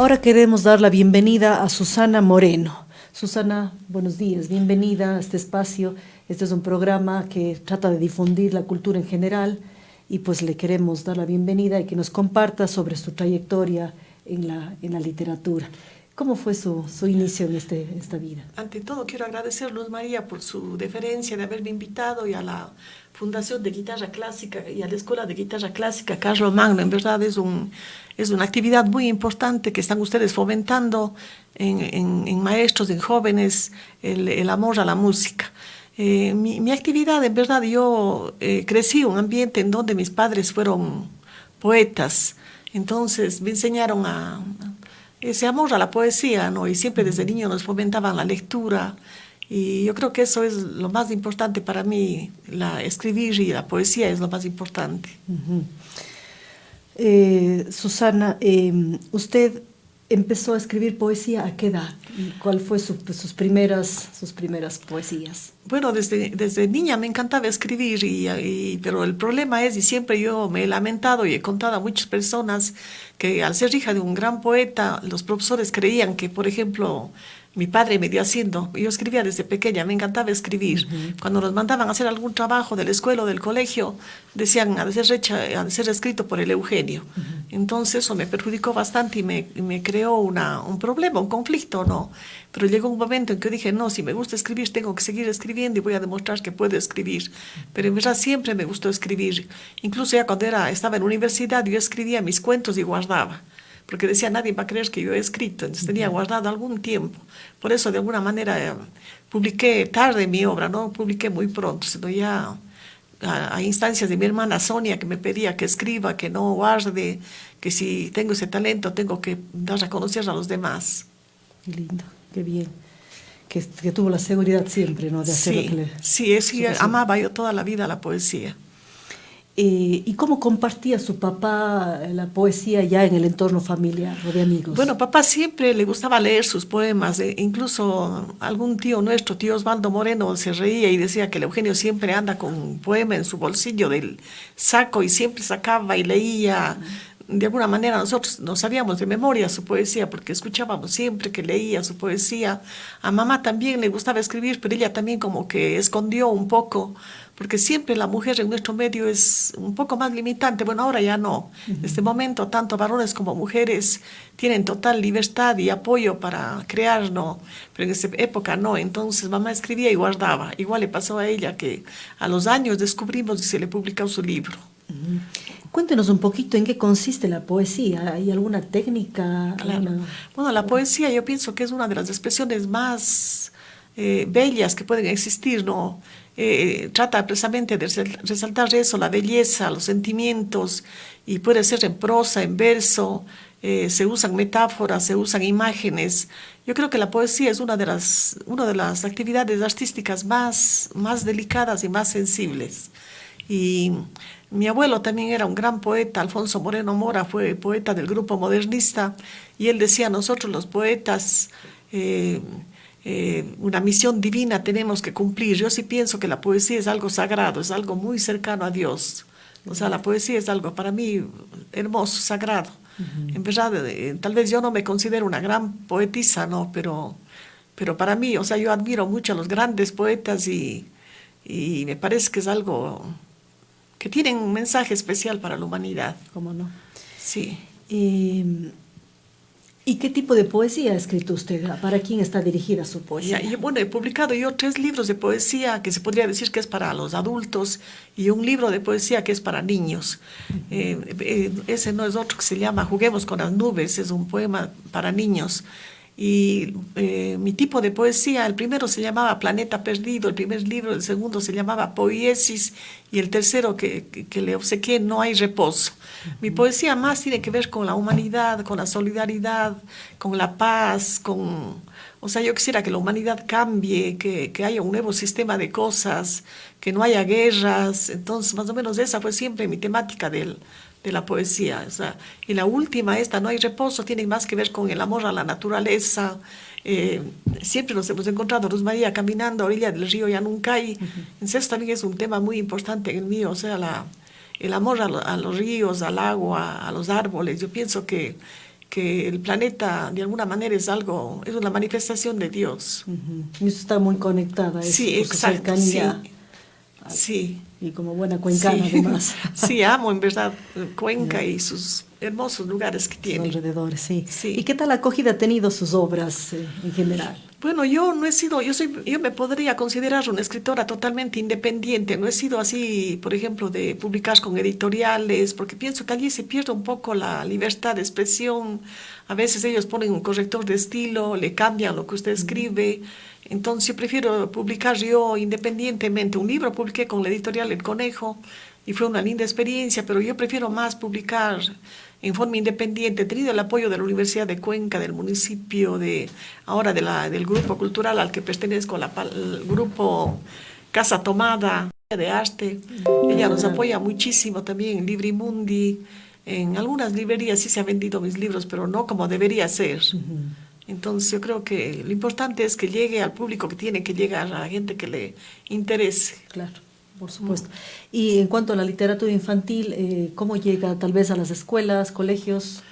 Ahora queremos dar la bienvenida a Susana Moreno. Susana, buenos días, bienvenida a este espacio. Este es un programa que trata de difundir la cultura en general y pues le queremos dar la bienvenida y que nos comparta sobre su trayectoria en la literatura. ¿Cómo fue su inicio en esta vida? Ante todo quiero agradecer a Luz María por su deferencia de haberme invitado y a la Fundación de Guitarra Clásica y a la Escuela de Guitarra Clásica Carlos Magno. En verdad es una actividad muy importante que están ustedes fomentando en maestros, en jóvenes, el amor a la música. Mi actividad, en verdad, yo crecí en un ambiente en donde mis padres fueron poetas, entonces me enseñaron ese amor a la poesía, ¿no? Y siempre desde niño nos fomentaban la lectura, y yo creo que eso es lo más importante para mí, escribir y la poesía es lo más importante. Susana, usted empezó a escribir poesía ¿a qué edad? ¿Y cuál fue sus primeras poesías? Bueno, desde niña me encantaba escribir, pero el problema es, y siempre yo me he lamentado y he contado a muchas personas, que al ser hija de un gran poeta, los profesores creían que, por ejemplo, mi padre me dio haciendo. Yo escribía desde pequeña, me encantaba escribir. Cuando nos mandaban a hacer algún trabajo de la escuela o del colegio, decían, ha de ser escrito por el Eugenio. Entonces eso me perjudicó bastante y me creó un problema, un conflicto, ¿no? Pero llegó un momento en que dije, no, si me gusta escribir, tengo que seguir escribiendo y voy a demostrar que puedo escribir. Pero en verdad siempre me gustó escribir. Incluso ya cuando estaba en la universidad, yo escribía mis cuentos y guardaba, porque decía, nadie va a creer que yo he escrito, entonces tenía guardado algún tiempo. Por eso, de alguna manera, publiqué tarde mi obra, no publiqué muy pronto, sino ya a instancias de mi hermana Sonia, que me pedía que escriba, que no guarde, que si tengo ese talento tengo que dar a conocer a los demás. Qué lindo, qué bien. Que tuvo la seguridad siempre, ¿no? De hacer lo que le... Sí, amaba yo toda la vida la poesía. ¿Y cómo compartía su papá la poesía ya en el entorno familiar o de amigos? Bueno, papá siempre le gustaba leer sus poemas, incluso algún tío nuestro, tío Osvaldo Moreno, se reía y decía que el Eugenio siempre anda con un poema en su bolsillo del saco y siempre sacaba y leía. De alguna manera nosotros no sabíamos de memoria su poesía porque escuchábamos siempre que leía su poesía. A mamá también le gustaba escribir, pero ella también como que escondió un poco, porque siempre la mujer en nuestro medio es un poco más limitante. Bueno, ahora ya no. En este momento tanto varones como mujeres tienen total libertad y apoyo para crear, ¿no? Pero en esa época no. Entonces mamá escribía y guardaba. Igual le pasó a ella que a los años descubrimos y se le publicó su libro. Cuéntenos un poquito en qué consiste la poesía. ¿Hay alguna técnica? Claro. Bueno, la poesía yo pienso que es una de las expresiones más bellas que pueden existir, ¿no? Trata precisamente de resaltar eso, la belleza, los sentimientos, y puede ser en prosa, en verso, se usan metáforas, se usan imágenes. Yo creo que la poesía es una de las actividades artísticas más delicadas y más sensibles. Y mi abuelo también era un gran poeta, Alfonso Moreno Mora, fue poeta del grupo modernista, y él decía, nosotros los poetas, una misión divina tenemos que cumplir. Yo sí pienso que la poesía es algo sagrado, es algo muy cercano a Dios. O sea, la poesía es algo para mí hermoso, sagrado. En verdad, tal vez yo no me considero una gran poetisa, ¿no? Pero para mí, o sea, yo admiro mucho a los grandes poetas y me parece que es algo que tienen un mensaje especial para la humanidad. ¿Cómo no? Sí. ¿Y qué tipo de poesía ha escrito usted? ¿Para quién está dirigida su poesía? Bueno, he publicado yo 3 libros de poesía que se podría decir que es para los adultos y un libro de poesía que es para niños. Ese no es otro, que se llama Juguemos con las nubes, es un poema para niños. Y mi tipo de poesía, el primero se llamaba Planeta Perdido, el primer libro, el segundo se llamaba Poiesis, y el tercero que le obsequié, No hay reposo. Mi poesía más tiene que ver con la humanidad, con la solidaridad, con la paz, o sea, yo quisiera que la humanidad cambie, que haya un nuevo sistema de cosas, que no haya guerras. Entonces, más o menos esa fue siempre mi temática de la poesía. O sea, y la última, No hay reposo, tiene más que ver con el amor a la naturaleza. Siempre nos hemos encontrado, Luz María, caminando a orilla del río Yanuncay. Entonces, eso también es un tema muy importante en el mío, o sea, el amor a los ríos, al agua, a los árboles. Yo pienso que que el planeta de alguna manera es una manifestación de Dios. Y eso está muy conectada a eso, Sí, por su exacto, cercanía. sí. Sí. Y como buena cuencana, Sí, además. sí, amo en verdad Cuenca y sus hermosos lugares que Sus tiene. alrededores, sí. Sí. ¿Y qué tal acogida ha tenido sus obras en general? Bueno, yo me podría considerar una escritora totalmente independiente. No he sido así, por ejemplo, de publicar con editoriales, porque pienso que allí se pierde un poco la libertad de expresión. A veces ellos ponen un corrector de estilo, le cambian lo que usted escribe. Entonces yo prefiero publicar yo independientemente. Un libro publiqué con la editorial El Conejo y fue una linda experiencia, pero yo prefiero más publicar en forma independiente. He tenido el apoyo de la Universidad de Cuenca, del municipio, ahora del grupo cultural al que pertenezco, el grupo Casa Tomada de Arte. Ella nos apoya muchísimo también en Librimundi. En algunas librerías sí se han vendido mis libros, pero no como debería ser. Entonces yo creo que lo importante es que llegue al público que tiene que llegar, a la gente que le interese. Claro, por supuesto. Y en cuanto a la literatura infantil, ¿cómo llega tal vez a las escuelas, colegios?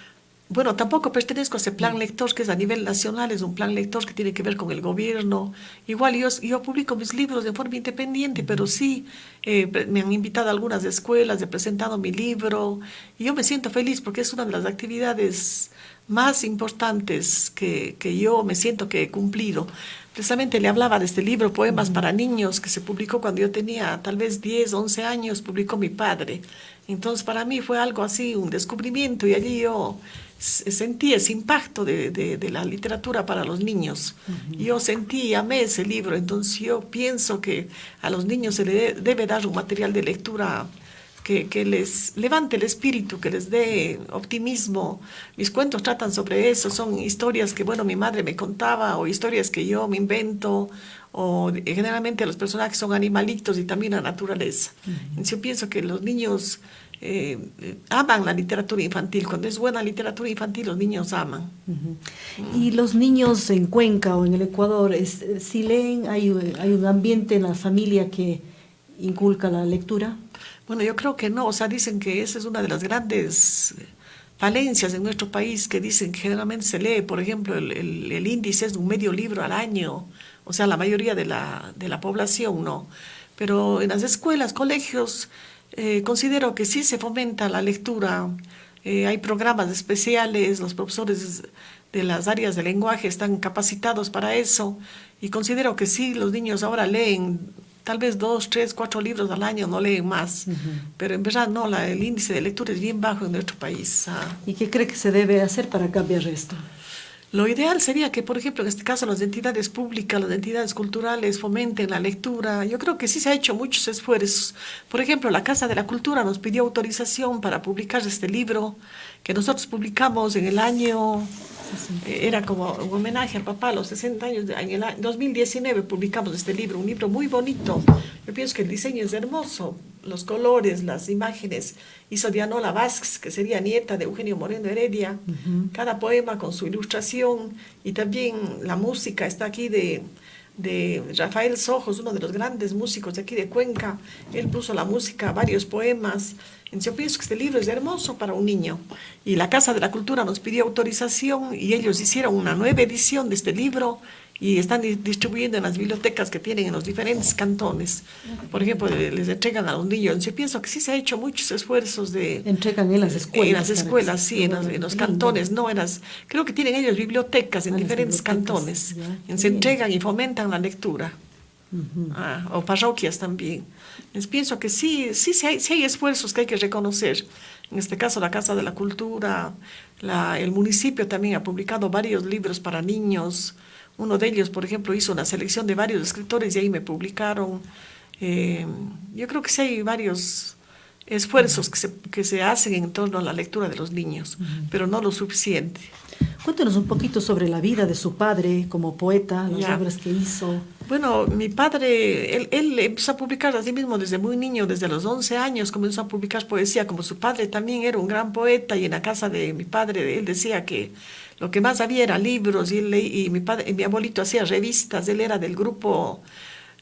Bueno, tampoco pertenezco a ese plan lector que es a nivel nacional, es un plan lector que tiene que ver con el gobierno. Igual yo publico mis libros de forma independiente, pero sí me han invitado a algunas escuelas, he presentado mi libro y yo me siento feliz porque es una de las actividades más importantes que yo me siento que he cumplido. Precisamente le hablaba de este libro, Poemas para Niños, que se publicó cuando yo tenía tal vez 10, 11 años, publicó mi padre. Entonces para mí fue algo así, un descubrimiento y allí yo sentí ese impacto de la literatura para los niños. Yo sentí y amé ese libro, entonces yo pienso que a los niños se les debe dar un material de lectura que les levante el espíritu, que les dé optimismo. Mis cuentos tratan sobre eso, son historias que, bueno, mi madre me contaba o historias que yo me invento, o generalmente los personajes son animalitos y también la naturaleza. Entonces yo pienso que los niños aman la literatura infantil. Cuando es buena literatura infantil, los niños aman. Y los niños en Cuenca o en el Ecuador, si leen, hay un ambiente en la familia que inculca la lectura. Bueno, yo creo que no, o sea, dicen que esa es una de las grandes falencias en nuestro país, que dicen que generalmente se lee, por ejemplo, el índice es de un medio libro al año, o sea, la mayoría de la población no. Pero en las escuelas, colegios, considero que sí se fomenta la lectura, hay programas especiales, los profesores de las áreas de lenguaje están capacitados para eso, y considero que sí, los niños ahora leen tal vez 2, 3, 4 libros al año, no leen más. Pero en verdad no, el índice de lectura es bien bajo en nuestro país. ¿Y qué cree que se debe hacer para cambiar esto? Lo ideal sería que, por ejemplo, en este caso las entidades públicas, las entidades culturales fomenten la lectura. Yo creo que sí se ha hecho muchos esfuerzos. Por ejemplo, la Casa de la Cultura nos pidió autorización para publicar este libro que nosotros publicamos en el año... Era como un homenaje al papá a los 60 años. En el 2019 publicamos este libro, un libro muy bonito. Yo pienso que el diseño es hermoso, los colores, las imágenes. Hizo Dianola Vázquez, que sería nieta de Eugenio Moreno Heredia. Cada poema con su ilustración y también la música está aquí de Rafael Sojos, uno de los grandes músicos de aquí de Cuenca. Él puso la música a varios poemas. Entonces yo pienso que este libro es hermoso para un niño. Y la Casa de la Cultura nos pidió autorización y ellos hicieron una nueva edición de este libro y están distribuyendo en las bibliotecas que tienen en los diferentes cantones. Por ejemplo, les entregan a los niños. Entonces yo pienso que sí se ha hecho muchos esfuerzos de... Entregan en las escuelas. En las escuelas, sí, en los cantones, no en las... Creo que tienen ellos bibliotecas en diferentes cantones. Se entregan y fomentan la lectura. O parroquias también. Entonces pienso que sí hay esfuerzos que hay que reconocer. En este caso la Casa de la Cultura, el municipio también ha publicado varios libros para niños. Uno de ellos, por ejemplo, hizo una selección de varios escritores y ahí me publicaron. Yo creo que sí hay varios esfuerzos que se hacen en torno a la lectura de los niños, pero no lo suficiente. Cuéntenos un poquito sobre la vida de su padre como poeta, las obras que hizo. Bueno, mi padre, él empezó a publicar a sí mismo desde muy niño, desde los 11 años comenzó a publicar poesía, como su padre también era un gran poeta y en la casa de mi padre él decía que lo que más había era libros y mi abuelito hacía revistas, él era del grupo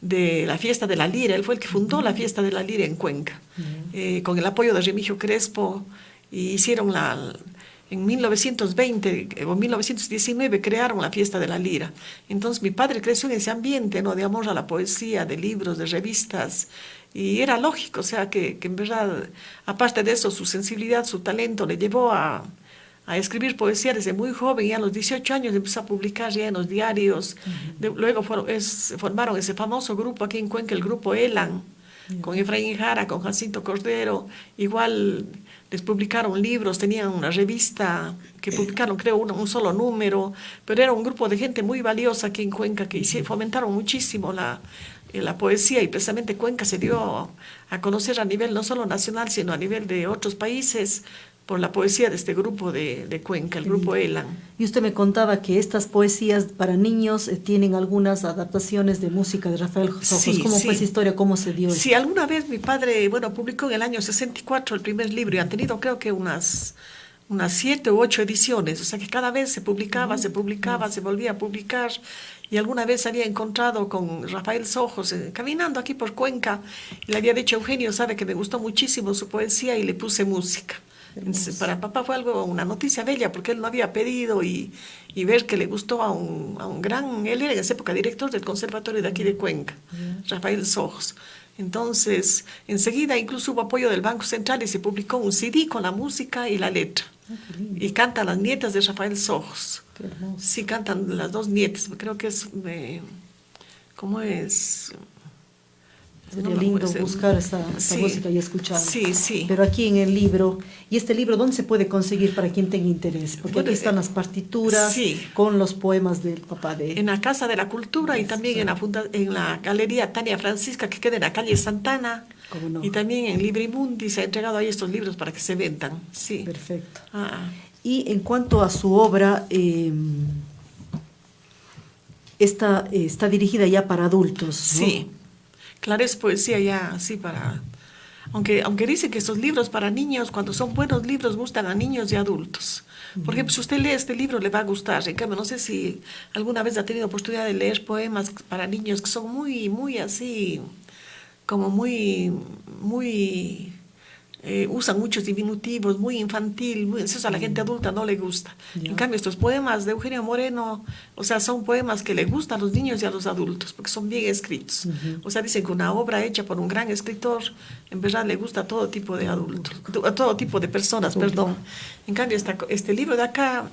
de la Fiesta de la Lira, él fue el que fundó la Fiesta de la Lira en Cuenca, con el apoyo de Remigio Crespo, y hicieron en 1920 o 1919 crearon la fiesta de la lira. Entonces mi padre creció en ese ambiente, ¿no? De amor a la poesía, de libros, de revistas, y era lógico, o sea, que en verdad, aparte de eso, su sensibilidad, su talento le llevó a escribir poesía desde muy joven, y a los 18 años empezó a publicar ya en los diarios. Luego formaron ese famoso grupo aquí en Cuenca, el grupo Elan, con Efraín Jara, con Jacinto Cordero. Igual les publicaron libros, tenían una revista que publicaron, creo, un solo número, pero era un grupo de gente muy valiosa aquí en Cuenca que fomentaron muchísimo la poesía, y precisamente Cuenca se dio a conocer a nivel no solo nacional, sino a nivel de otros países por la poesía de este grupo de Cuenca, el grupo Elan. Y usted me contaba que estas poesías para niños tienen algunas adaptaciones de música de Rafael Sojos. Sí, ¿Cómo sí. fue esa historia? ¿Cómo se dio? Sí, alguna vez mi padre, bueno, publicó en el año 64 el primer libro, y han tenido creo que unas 7 u 8 ediciones, o sea que cada vez se publicaba, se volvía a publicar. Y alguna vez había encontrado con Rafael Sojos caminando aquí por Cuenca, y le había dicho: Eugenio, sabe que me gustó muchísimo su poesía, y le puse música. Para papá fue una noticia bella, porque él no había pedido, y ver que le gustó a un gran, él era en esa época director del conservatorio de aquí de Cuenca, Rafael Sojos. Entonces, enseguida incluso hubo apoyo del Banco Central y se publicó un CD con la música y la letra. Y cantan las nietas de Rafael Sojos. Sí, cantan las dos nietas, creo que es, ¿cómo es? Sería lindo buscar esa música y escucharla. Sí, sí. Pero aquí en el libro, ¿y este libro dónde se puede conseguir para quien tenga interés? Porque Bueno, aquí están las partituras con los poemas del papá de... En la Casa de la Cultura, y también en la Galería Tania Francisca, que queda en la calle Santana. ¿Cómo no? Y también en Librimundi se ha entregado ahí estos libros para que se vendan. Sí. Perfecto. Ah. Y en cuanto a su obra, está dirigida ya para adultos, ¿no? Sí. Claro, es poesía ya así para... Aunque dicen que estos libros para niños, cuando son buenos libros, gustan a niños y adultos. Por ejemplo, si usted lee este libro, le va a gustar. En cambio, no sé si alguna vez ha tenido oportunidad de leer poemas para niños que son muy, muy así, como muy, muy... usan muchos diminutivos, muy infantil, eso a la gente adulta no le gusta. En cambio, estos poemas de Eugenio Moreno, o sea, son poemas que le gustan a los niños y a los adultos, porque son bien escritos. O sea, dicen que una obra hecha por un gran escritor, en verdad le gusta a todo tipo de adultos, a todo tipo de personas, perdón. En cambio, este libro de acá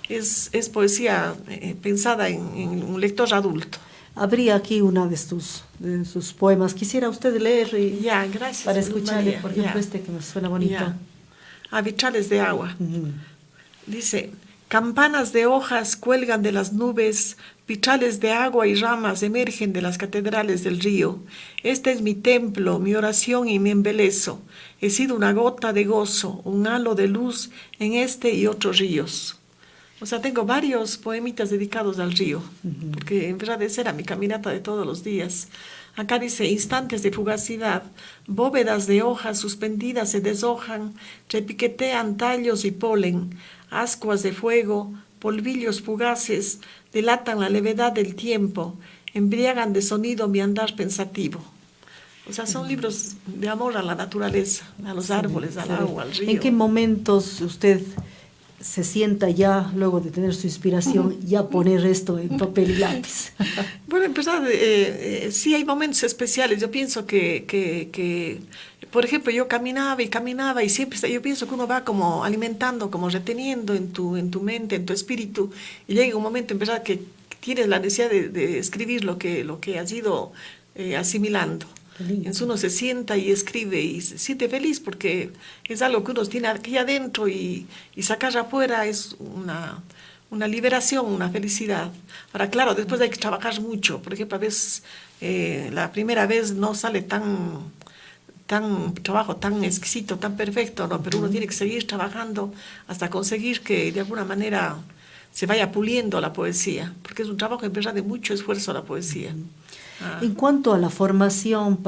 es poesía pensada en un lector adulto. Habría aquí una de sus poemas. Quisiera usted leer Ya, gracias, para escucharle, María. por ejemplo, Ya. que me suena bonito. Ya. A vitrales de agua. Dice: campanas de hojas cuelgan de las nubes, vitrales de agua y ramas emergen de las catedrales del río. Este es mi templo, mi oración y mi embelezo. He sido una gota de gozo, un halo de luz en este y otros ríos. O sea, tengo varios poemitas dedicados al río, porque en verdad esa era mi caminata de todos los días. Acá dice: instantes de fugacidad, bóvedas de hojas suspendidas se deshojan, repiquetean tallos y polen, ascuas de fuego, polvillos fugaces, delatan la levedad del tiempo, embriagan de sonido mi andar pensativo. O sea, son libros de amor a la naturaleza, a los árboles, al agua, al río. ¿En qué momentos usted se sienta ya, luego de tener su inspiración, ya poner esto en papel y lápiz? Bueno, en verdad, sí hay momentos especiales. Yo pienso que, por ejemplo, yo caminaba y siempre, yo pienso que uno va como alimentando, como reteniendo en tu mente, en tu espíritu, y llega un momento, en verdad, que tienes la necesidad de escribir lo que has ido asimilando. Entonces uno se sienta y escribe y se siente feliz, porque es algo que uno tiene aquí adentro, y sacar afuera es una liberación, una felicidad. Ahora, claro, después hay que trabajar mucho. Por ejemplo, a veces la primera vez no sale trabajo tan exquisito, tan perfecto, ¿no? Pero uno tiene que seguir trabajando hasta conseguir que de alguna manera se vaya puliendo la poesía, porque es un trabajo en verdad de mucho esfuerzo la poesía. En cuanto a la formación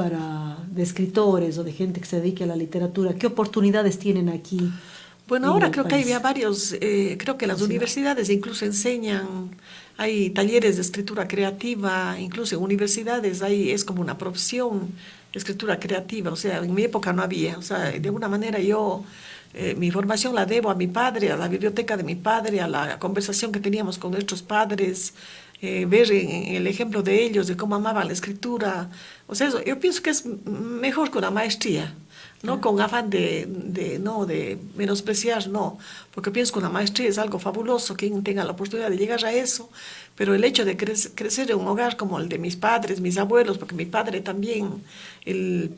de escritores o de gente que se dedique a la literatura, ¿qué oportunidades tienen aquí? Bueno, ahora creo que hay varios, creo que las universidades incluso enseñan, hay talleres de escritura creativa, incluso en universidades es como una profesión escritura creativa, o sea, en mi época no había, o sea, de alguna manera yo, mi formación la debo a mi padre, a la biblioteca de mi padre, a la conversación que teníamos con nuestros padres, ver en el ejemplo de ellos, de cómo amaban la escritura, o sea, yo pienso que es mejor que una maestría. No con afán no, de menospreciar, no, porque pienso que una maestría es algo fabuloso, quien tenga la oportunidad de llegar a eso, pero el hecho de crecer en un hogar como el de mis padres, mis abuelos, porque mi padre también, el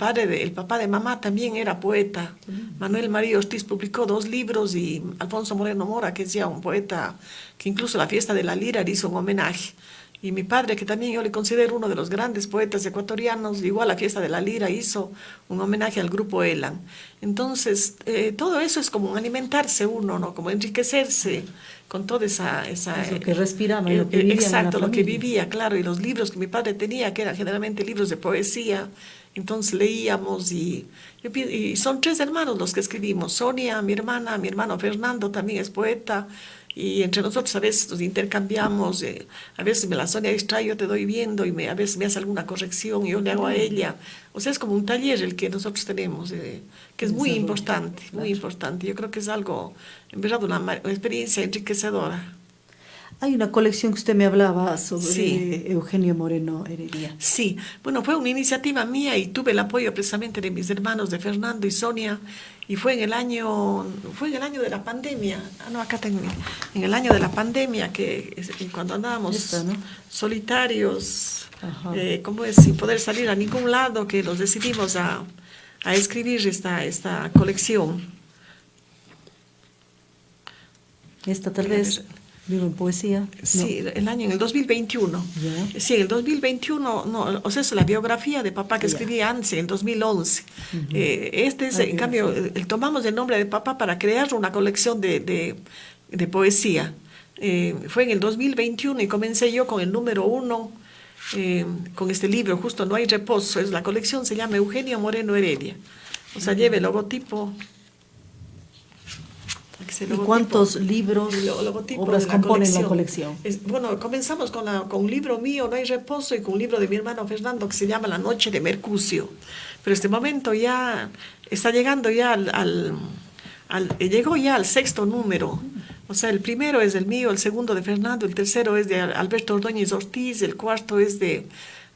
papá de mamá también era poeta. Manuel María Ortiz publicó 2 libros y Alfonso Moreno Mora, que es ya un poeta que incluso la fiesta de la Lira hizo un homenaje. Y mi padre, que también yo le considero uno de los grandes poetas ecuatorianos, igual a la fiesta de la Lira hizo un homenaje al grupo Elan. Entonces, todo eso es como alimentarse uno, ¿no? Como enriquecerse con toda esa lo que respiraba y lo que vivía. Exacto, lo que vivía, claro, y los libros que mi padre tenía, que eran generalmente libros de poesía. Entonces leíamos y son 3 hermanos los que escribimos. Sonia, mi hermano Fernando también es poeta. Y entre nosotros a veces nos intercambiamos, a veces me la Sonia distrae, yo te doy viendo, y a veces me hace alguna corrección y yo le hago a ella. O sea, es como un taller el que nosotros tenemos, que es muy importante, muy importante. Yo creo que es algo, en verdad, una experiencia enriquecedora. Hay una colección que usted me hablaba sobre Sí. Eugenio Moreno Heredia. Sí, bueno, fue una iniciativa mía y tuve el apoyo precisamente de mis hermanos, de Fernando y Sonia, y fue en el año de la pandemia. No, acá tengo, en el año de la pandemia, cuando andábamos ¿no? solitarios, como es, sin poder salir a ningún lado, que nos decidimos a escribir esta colección. Esta tal vez... ¿Vivo en poesía? Sí, no. En el 2021. Yeah. Sí, en el 2021, no, o sea, es la biografía de papá que escribí antes, en 2011. En cambio, tomamos el nombre de papá para crear una colección de poesía. Fue en el 2021 y comencé yo con el número 1, con este libro, justo No hay reposo. La colección se llama Eugenio Moreno Heredia. O sea, lleva el logotipo. ¿Y cuántos libros, obras componen la colección? Bueno, comenzamos con un libro mío, No hay reposo, y con un libro de mi hermano Fernando que se llama La noche de Mercucio. Pero este momento ya está llegando ya llegó ya al 6º número. O sea, el primero es el mío, el segundo de Fernando, el tercero es de Alberto Ordóñez Ortiz, el cuarto es de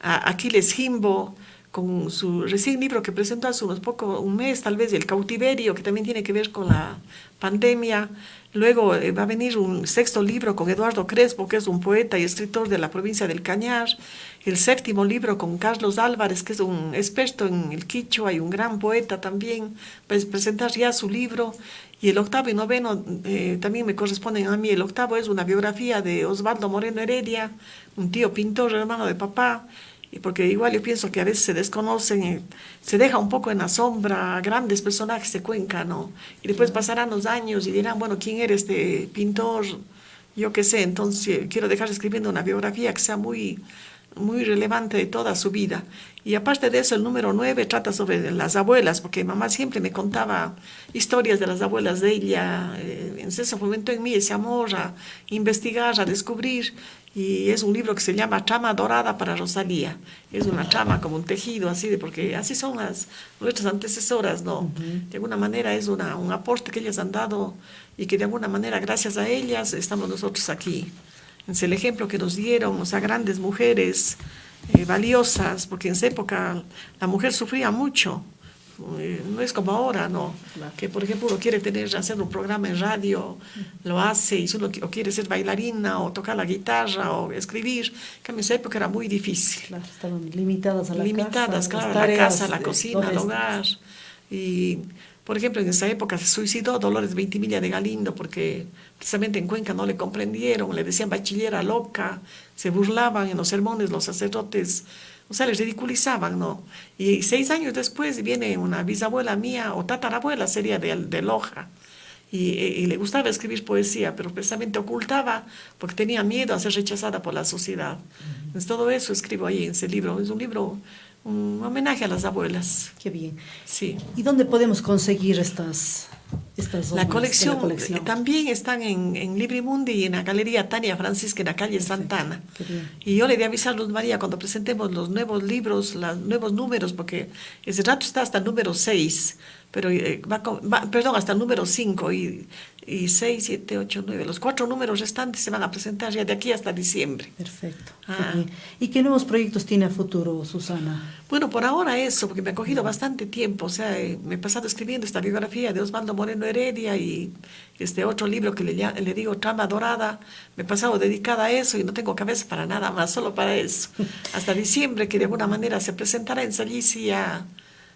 Aquiles Jimbo, con su recién libro que presentó hace un mes tal vez, El cautiverio, que también tiene que ver con la pandemia. Luego va a venir un 6º libro con Eduardo Crespo, que es un poeta y escritor de la provincia del Cañar. El 7º libro con Carlos Álvarez, que es un experto en el quichua y un gran poeta también, va a presentar ya su libro. Y el 8º y 9º también me corresponden a mí. El 8º es una biografía de Osvaldo Moreno Heredia, un tío pintor, hermano de papá. Porque igual yo pienso que a veces se desconocen, se deja un poco en la sombra grandes personajes de Cuenca, ¿no? Y después pasarán los años y dirán, bueno, ¿quién era este pintor? Yo qué sé. Entonces quiero dejar escribiendo una biografía que sea muy, muy relevante de toda su vida. Y aparte de eso, el número 9 trata sobre las abuelas, porque mamá siempre me contaba historias de las abuelas de ella. En ese momento en mí ese amor a investigar, a descubrir. Y es un libro que se llama Trama Dorada para Rosalía. Es una trama como un tejido, porque así son nuestras antecesoras, ¿no? De alguna manera es un aporte que ellas han dado y que de alguna manera, gracias a ellas, estamos nosotros aquí. Es el ejemplo que nos dieron, o sea, grandes mujeres valiosas, porque en esa época la mujer sufría mucho. No es como ahora, ¿no? Claro. Que por ejemplo uno quiere hacer un programa en radio, lo hace, y si uno quiere ser bailarina o tocar la guitarra o escribir, que en esa época era muy difícil. Claro, estaban limitadas a la casa, claro, tareas, a la casa, a la cocina, al hogar. Y por ejemplo, en esa época se suicidó Dolores Veintimilla de Galindo porque precisamente en Cuenca no le comprendieron, le decían bachillera loca, se burlaban en los sermones los sacerdotes. O sea, les ridiculizaban, ¿no? Y 6 años después viene una bisabuela mía, o tatarabuela sería de Loja, y le gustaba escribir poesía, pero precisamente ocultaba porque tenía miedo a ser rechazada por la sociedad. Entonces todo eso escribo ahí en ese libro. Es un libro, un homenaje a las abuelas. Qué bien. Sí. ¿Y dónde podemos conseguir estas estas La obras de colección, la colección? También están en Librimundi y en la Galería Tania Francisca en la calle Perfecto, Santana. qué bien. Y yo le di a avisar a Luz María cuando presentemos los nuevos libros, los nuevos números, porque ese rato está hasta el número 6, pero perdón, hasta el número 5 y 6, 7, 8, 9. Los 4 números restantes se van a presentar ya de aquí hasta diciembre. Perfecto, Ah. qué bien. ¿Y qué nuevos proyectos tiene a futuro, Susana? Bueno, por ahora eso, porque me ha cogido bastante tiempo. O sea, me he pasado escribiendo esta biografía de Osvaldo Moreno Heredia y este otro libro que le digo Trama Dorada. Me he pasado dedicada a eso y no tengo cabeza para nada más, solo para eso. Hasta diciembre, que de alguna manera se presentará en Sallici, y ya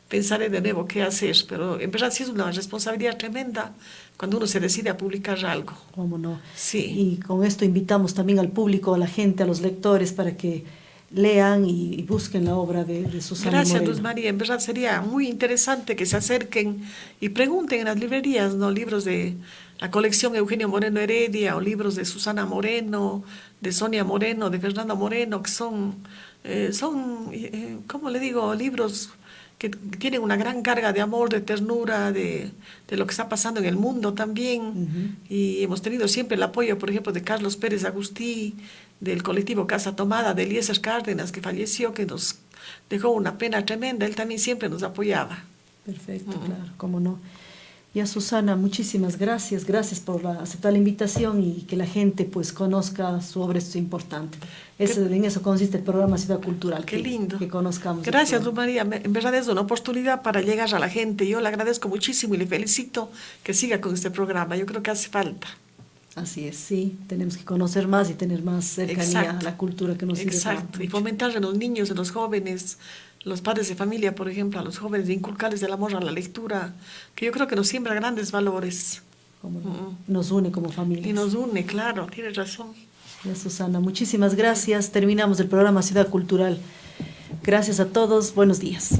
pensaré de nuevo qué hacer. Pero en verdad sí es una responsabilidad tremenda cuando uno se decide a publicar algo. ¿Cómo no? Sí. Y con esto invitamos también al público, a la gente, a los lectores, para que lean y busquen la obra de Susana Gracias, Moreno. Luz María. En verdad sería muy interesante que se acerquen y pregunten en las librerías, ¿no? Libros de la colección Eugenio Moreno Heredia o libros de Susana Moreno, de Sonia Moreno, de Fernando Moreno, que son, ¿cómo le digo? Libros que tienen una gran carga de amor, de ternura, de lo que está pasando en el mundo también. Y hemos tenido siempre el apoyo, por ejemplo, de Carlos Pérez Agustí, del colectivo Casa Tomada, de Eliezer Cárdenas, que falleció, que nos dejó una pena tremenda. Él también siempre nos apoyaba. Perfecto, claro, cómo no. Y a Susana, muchísimas gracias. Gracias por aceptar la invitación y que la gente pues conozca su obra, esto es importante. En eso consiste el programa Ciudad Cultural. Qué lindo. Que conozcamos. Gracias, Luz María. En verdad es una oportunidad para llegar a la gente. Yo le agradezco muchísimo y le felicito que siga con este programa. Yo creo que hace falta. Así es, sí. Tenemos que conocer más y tener más cercanía a la cultura que nos sirve. Exacto. Y fomentar en los niños, en los jóvenes, los padres de familia, por ejemplo, a los jóvenes, de inculcarles el amor a la lectura, que yo creo que nos siembra grandes valores. Nos une como familia. Y nos une, claro, tienes razón. Ya, Susana, muchísimas gracias. Terminamos el programa Ciudad Cultural. Gracias a todos. Buenos días.